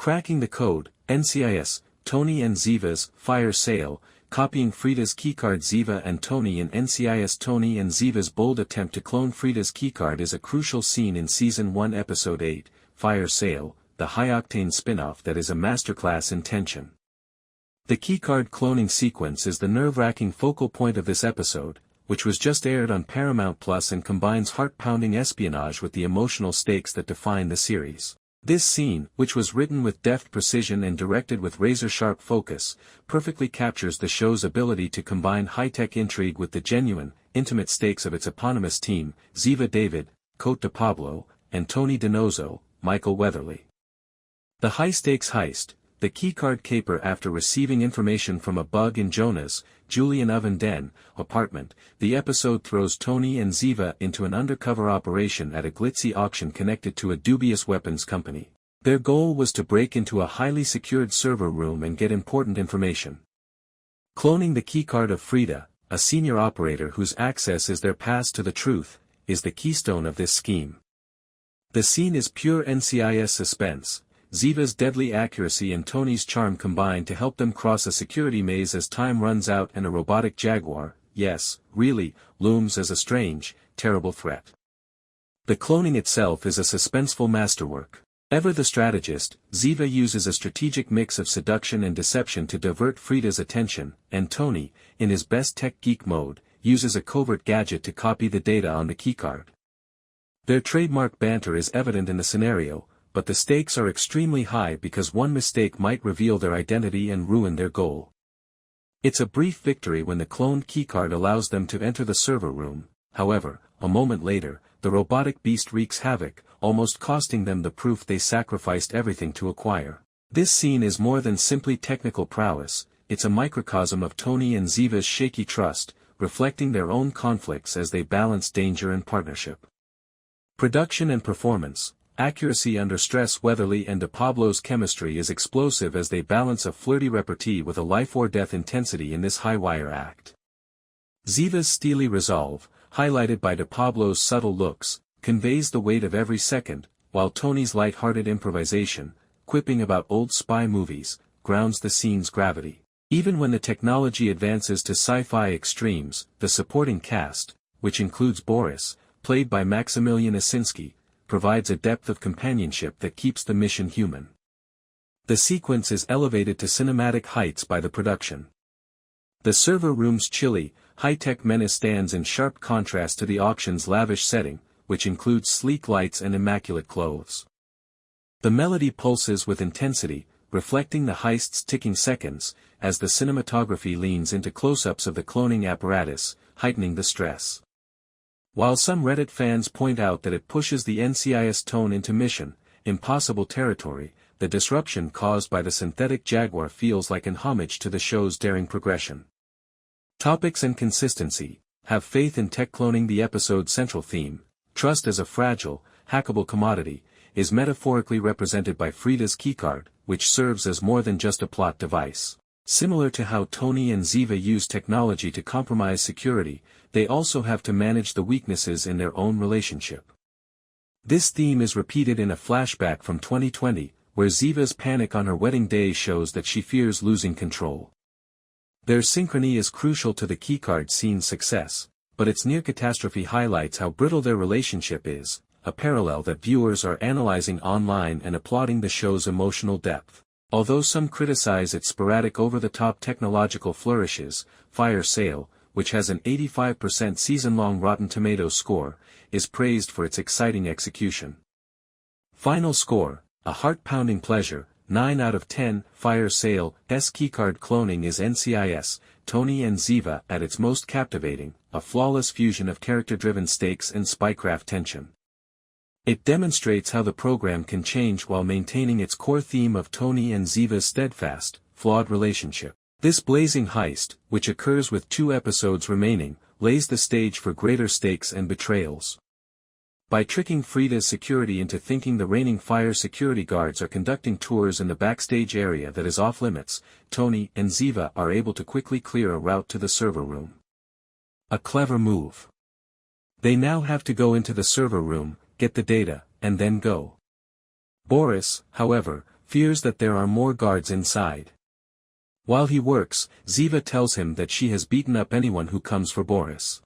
Cracking the code, NCIS, Tony and Ziva's fire sale, copying Freda's keycard. Ziva and Tony in NCIS. Tony and Ziva's bold attempt to clone Freda's keycard is a crucial scene in Season 1 Episode 8, Fire Sale, the high-octane spin-off that is a masterclass in tension. The keycard cloning sequence is the nerve-wracking focal point of this episode, which was just aired on Paramount Plus and combines heart-pounding espionage with the emotional stakes that define the series. This scene, which was written with deft precision and directed with razor-sharp focus, perfectly captures the show's ability to combine high-tech intrigue with the genuine, intimate stakes of its eponymous team, Ziva David, Cote de Pablo, and Tony Donoso, Michael Weatherly. The high-stakes heist, the keycard caper. After receiving information from a bug in Jonah's, Julian Oven Den, apartment, the episode throws Tony and Ziva into an undercover operation at a glitzy auction connected to a dubious weapons company. Their goal was to break into a highly secured server room and get important information. Cloning the keycard of Freda, a senior operator whose access is their pass to the truth, is the keystone of this scheme. The scene is pure NCIS suspense. Ziva's deadly accuracy and Tony's charm combine to help them cross a security maze as time runs out and a robotic jaguar, yes, really, looms as a strange, terrible threat. The cloning itself is a suspenseful masterwork. Ever the strategist, Ziva uses a strategic mix of seduction and deception to divert Freda's attention, and Tony, in his best tech geek mode, uses a covert gadget to copy the data on the keycard. Their trademark banter is evident in the scenario, but the stakes are extremely high because one mistake might reveal their identity and ruin their goal. It's a brief victory when the cloned keycard allows them to enter the server room. However, a moment later, the robotic beast wreaks havoc, almost costing them the proof they sacrificed everything to acquire. This scene is more than simply technical prowess, it's a microcosm of Tony and Ziva's shaky trust, reflecting their own conflicts as they balance danger and partnership. Production and performance. Accuracy under stress. Weatherly and De Pablo's chemistry is explosive as they balance a flirty repartee with a life-or-death intensity in this high-wire act. Ziva's steely resolve, highlighted by De Pablo's subtle looks, conveys the weight of every second, while Tony's light-hearted improvisation, quipping about old spy movies, grounds the scene's gravity. Even when the technology advances to sci-fi extremes, the supporting cast, which includes Boris, played by Maximilian Asinski, provides a depth of companionship that keeps the mission human. The sequence is elevated to cinematic heights by the production. The server room's chilly, high-tech menace stands in sharp contrast to the auction's lavish setting, which includes sleek lights and immaculate clothes. The melody pulses with intensity, reflecting the heist's ticking seconds, as the cinematography leans into close-ups of the cloning apparatus, heightening the stress. While some Reddit fans point out that it pushes the NCIS tone into Mission Impossible territory, the disruption caused by the synthetic jaguar feels like an homage to the show's daring progression. Topics and consistency. Have faith in TechCloning. The episode's central theme, trust as a fragile, hackable commodity, is metaphorically represented by Freda's keycard, which serves as more than just a plot device. Similar to how Tony and Ziva use technology to compromise security, they also have to manage the weaknesses in their own relationship. This theme is repeated in a flashback from 2020, where Ziva's panic on her wedding day shows that she fears losing control. Their synchrony is crucial to the keycard scene's success, but its near-catastrophe highlights how brittle their relationship is, a parallel that viewers are analyzing online and applauding the show's emotional depth. Although some criticize its sporadic over-the-top technological flourishes, Fire Sale, which has an 85% season-long Rotten Tomatoes score, is praised for its exciting execution. Final score, a heart-pounding pleasure, 9 out of 10. Fire Sale's keycard cloning is NCIS, Tony and Ziva at its most captivating, a flawless fusion of character-driven stakes and spycraft tension. It demonstrates how the program can change while maintaining its core theme of Tony and Ziva's steadfast, flawed relationship. This blazing heist, which occurs with 2 episodes remaining, lays the stage for greater stakes and betrayals. By tricking Freda's security into thinking the reigning fire security guards are conducting tours in the backstage area that is off-limits, Tony and Ziva are able to quickly clear a route to the server room. A clever move. They now have to go into the server room, get the data, and then go. Boris, however, fears that there are more guards inside. While he works, Ziva tells him that she has beaten up anyone who comes for Boris.